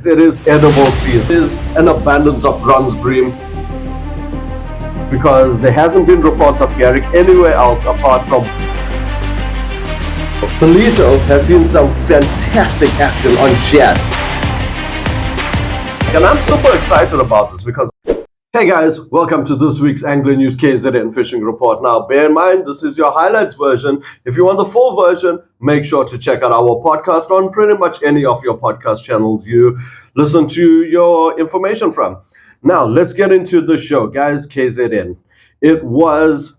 guys, it is edible season. It is an abundance of bronze bream because there hasn't been reports of garrick anywhere else apart from Polito has seen some fantastic action on shad. And I'm super excited about this because, hey guys, welcome to this week's Angler News KZN Fishing Report. Now, bear in mind, this is your highlights version. If you want the full version, make sure to check out our podcast on pretty much any of your podcast channels you listen to your information from. Now, let's get into the show, guys. KZN. It was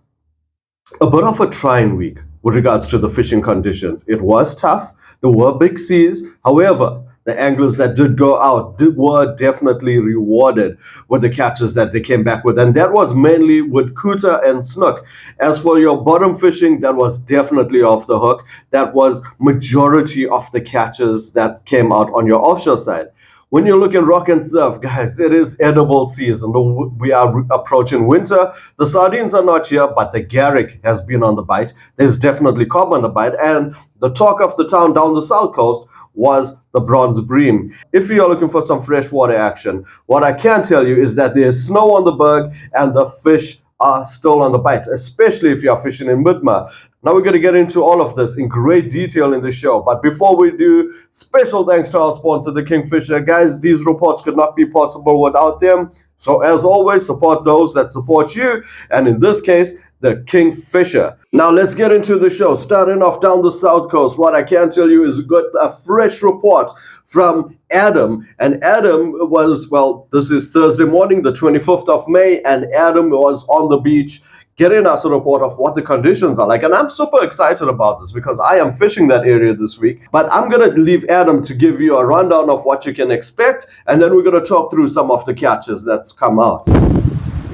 a bit of a trying week with regards to the fishing conditions. It was tough. There were big seas. However, the anglers that did go out were definitely rewarded with the catches that they came back with. And that was mainly with kuta and snook. As for your bottom fishing, that was definitely off the hook. That was majority of the catches that came out on your offshore side. When you look at rock and surf, guys, it is edible season. We are approaching winter. The sardines are not here, but the garrick has been on the bite. There's definitely cob on the bite. And the talk of the town down the south coast was the bronze bream. If you're looking for some freshwater action, what I can tell you is that there's snow on the berg and the fish are still on the bite, especially if you're fishing in Midmar. Now we're going to get into all of this in great detail in the show. But before we do, special thanks to our sponsor, the Kingfisher. Guys, these reports could not be possible without them. So as always, support those that support you. And in this case, the Kingfisher. Now let's get into the show. Starting off down the south coast, what I can tell you is got a fresh report from Adam. And Adam was, well, this is Thursday morning, the 25th of May, and Adam was on the beach getting us a report of what the conditions are like. And I'm super excited about this because I am fishing that area this week. But I'm going to leave Adam to give you a rundown of what you can expect. And then we're going to talk through some of the catches that's come out.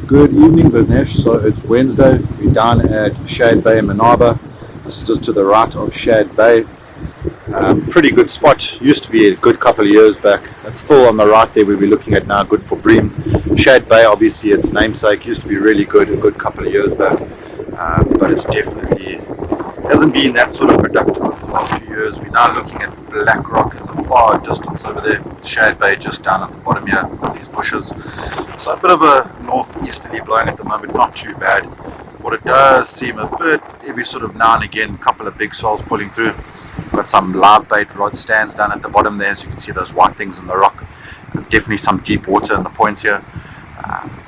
Good evening, Vignesh. So it's Wednesday. We're down at Shad Bay in Manaba. This is just to the right of Shad Bay. Pretty good spot. Used to be a good couple of years back. It's still on the right there we'll be looking at now. Good for bream. Shad Bay, obviously its namesake, used to be really good a good couple of years back. But it's definitely hasn't been that sort of productive over the last few years. We're now looking at Black Rock in the far distance over there. Shad Bay just down at the bottom here of these bushes. So a bit of a northeasterly blowing at the moment, not too bad. What it does seem a bit, every sort of now and again, a couple of big swells pulling through. Got some live bait rod stands down at the bottom there, as you can see those white things in the rock. Definitely some deep water in the points here.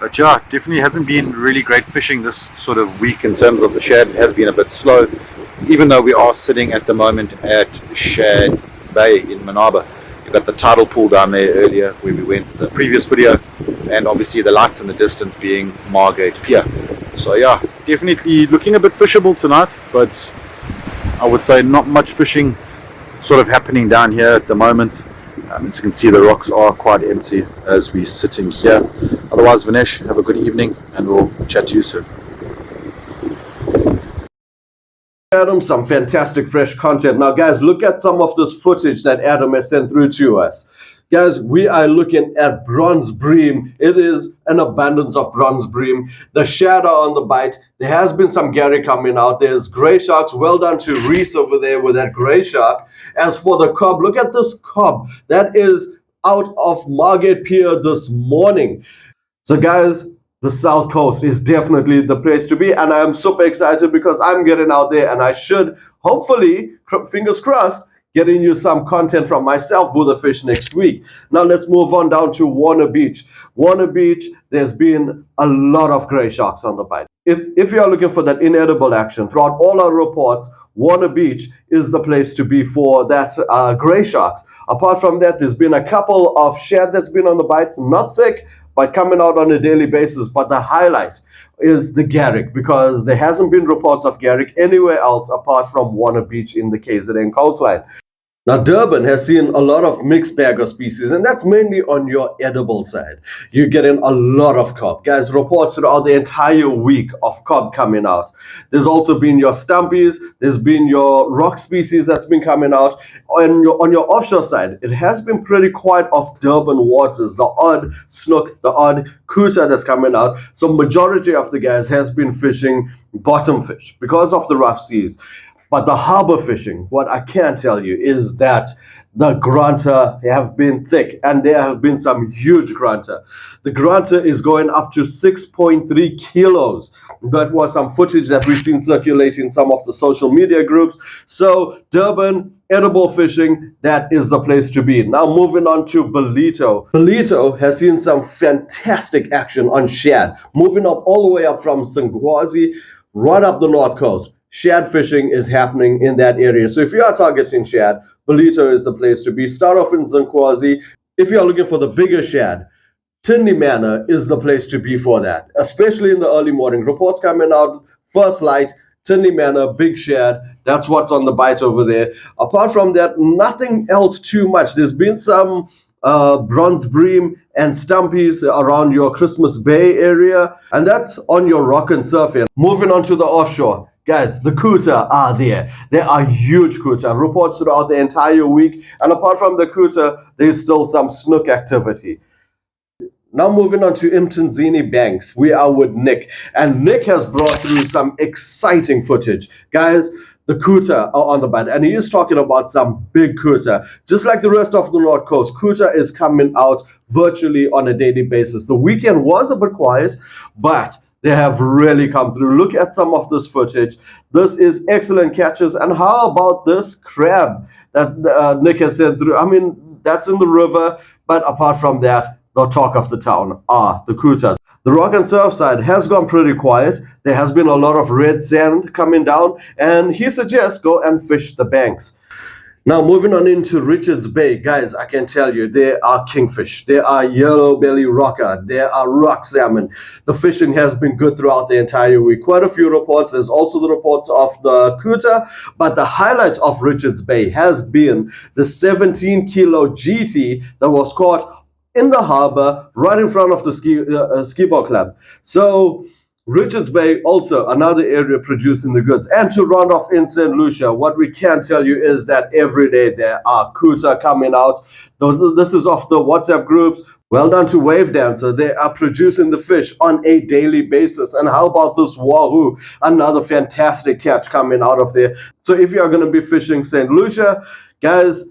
But yeah, definitely hasn't been really great fishing this sort of week in terms of the shad. It has been a bit slow, even though we are sitting at the moment at Shad Bay in Manaba. You've got the tidal pool down there earlier where we went the previous video, and obviously the lights in the distance being Margate Pier. So yeah, definitely looking a bit fishable tonight, but I would say not much fishing sort of happening down here at the moment. As you can see, the rocks are quite empty as we're sitting here. Otherwise, Vinesh, have a good evening and we'll chat to you soon. Adam, some fantastic fresh content. Now guys, look at some of this footage that Adam has sent through to us. Guys, we are looking at bronze bream. It is an abundance of bronze bream. The shad are on the bite. There has been some garrick coming out. There's gray sharks. Well done to Reese over there with that gray shark. As for the cob, look at this cob. That is out of Margate Pier this morning. So guys, the south coast is definitely the place to be. And I'm super excited because I'm getting out there and I should, hopefully, fingers crossed, getting you some content from myself with the fish next week. Now let's move on down to Warner Beach. Warner Beach, there's been a lot of gray sharks on the bite. If you're looking for that inedible action, throughout all our reports, Warner Beach is the place to be for that gray sharks. Apart from that, there's been a couple of shad that's been on the bite, not thick, but coming out on a daily basis. But the highlight is the garrick, because there hasn't been reports of garrick anywhere else apart from Warner Beach in the KZN coastline. Now, Durban has seen a lot of mixed bag of species, and that's mainly on your edible side. You're getting a lot of cob. Guys, reports throughout the entire week of cob coming out. There's also been your stumpies. There's been your rock species that's been coming out. On your offshore side, it has been pretty quiet off Durban waters. The odd snook, the odd kuta that's coming out. So majority of the guys has been fishing bottom fish because of the rough seas. But the harbor fishing, what I can tell you is that the grunter have been thick, and there have been some huge grunter. The grunter is going up to 6.3 kilos. That was some footage that we've seen circulating in some of the social media groups. So Durban, edible fishing, that is the place to be. Now moving on to Belito. Belito has seen some fantastic action on shad, moving up all the way up from Singwazi right up the north coast. Shad fishing is happening in that area. So if you are targeting shad, Belito is the place to be. Start off in Zinkwazi. If you are looking for the bigger shad, Tinley Manor is the place to be for that, especially in the early morning. Reports coming out, first light, Tinley Manor, big shad. That's what's on the bite over there. Apart from that, nothing else too much. There's been some bronze bream and stumpies around your Christmas Bay area, and that's on your rock and surf area. Moving on to the offshore. Guys, the kuta are there. There are huge kuta. Reports throughout the entire week. And apart from the kuta, there's still some snook activity. Now moving on to Mtunzini Banks, we are with Nick. And Nick has brought through some exciting footage. Guys, the kuta are on the bite, and he is talking about some big kuta. Just like the rest of the North Coast, kuta is coming out virtually on a daily basis. The weekend was a bit quiet, but they have really come through. Look at some of this footage. This is excellent catches. And how about this crab that Nick has sent through? I mean, that's in the river, but apart from that, the talk of the town are the kuta. The rock and surf side has gone pretty quiet. There has been a lot of red sand coming down, and he suggests go and fish the banks. Now, moving on into Richards Bay, guys, I can tell you, there are kingfish, there are yellow belly rocker, there are rock salmon. The fishing has been good throughout the entire week. Quite a few reports. There's also the reports of the kuta, but the highlight of Richards Bay has been the 17-kilo GT that was caught in the harbor right in front of the ski ball club. So Richards Bay, also another area producing the goods. And to round off in St. Lucia, what we can tell you is that every day there are kuta coming out. This is off the WhatsApp groups. Well done to Wave Dancer. They are producing the fish on a daily basis. And how about this wahoo? Another fantastic catch coming out of there. So if you are going to be fishing St. Lucia, guys,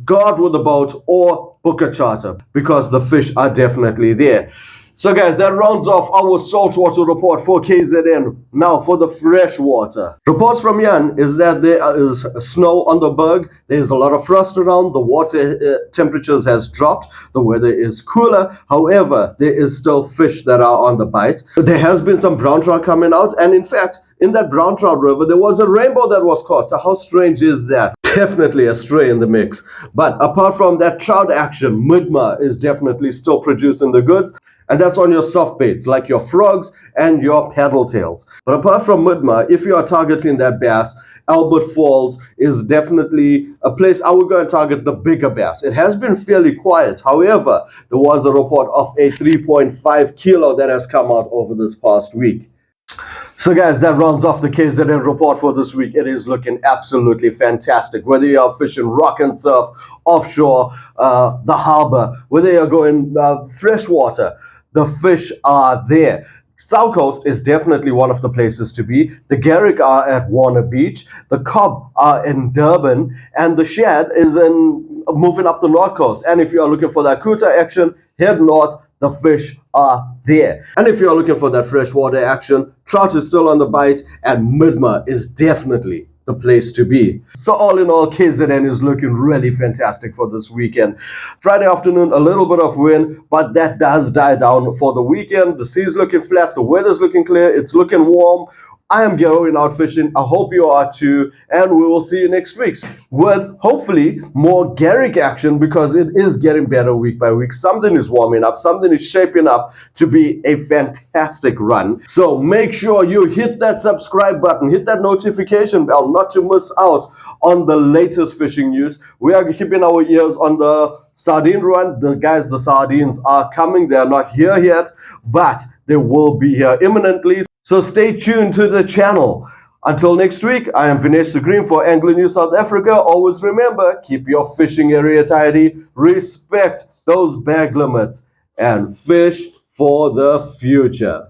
go out with a boat or book a charter, because the fish are definitely there. So guys, that rounds off our saltwater report for KZN. Now for the freshwater. Reports from Jan is that there is snow on the berg. There's a lot of frost around. The water temperatures has dropped. The weather is cooler. However, there is still fish that are on the bite. There has been some brown trout coming out, and in fact, in that brown trout river, there was a rainbow that was caught. So how strange is that? Definitely a stray in the mix. But apart from that trout action, Midmar is definitely still producing the goods. And that's on your soft baits, like your frogs and your paddle tails. But apart from Midmar, if you are targeting that bass, Albert Falls is definitely a place I would go and target the bigger bass. It has been fairly quiet. However, there was a report of a 3.5 kilo that has come out over this past week. So guys, that rounds off the KZN report for this week. It is looking absolutely fantastic. Whether you are fishing rock and surf, offshore, the harbor, whether you're going freshwater, the fish are there. South Coast is definitely one of the places to be. The Garrick are at Warner Beach, the Cobb are in Durban, and the Shad is moving up the North Coast. And if you are looking for that kuta action, head north. The fish are there. And if you're looking for that freshwater action, trout is still on the bite, and Midmar is definitely the place to be. So all in all, KZN is looking really fantastic for this weekend. Friday afternoon, a little bit of wind, but that does die down for the weekend. The sea's looking flat, the weather's looking clear, it's looking warm. I am going out fishing. I hope you are too, and we will see you next week with hopefully more Garrick action, because it is getting better week by week. Something is warming up, something is shaping up to be a fantastic run. So make sure you hit that subscribe button, hit that notification bell not to miss out on the latest fishing news. We are keeping our ears on the sardine run. The sardines are coming. They are not here yet, but they will be here imminently. So stay tuned to the channel. Until next week, I am Vanessa Green for Angling News South Africa. Always remember, keep your fishing area tidy, respect those bag limits, and fish for the future.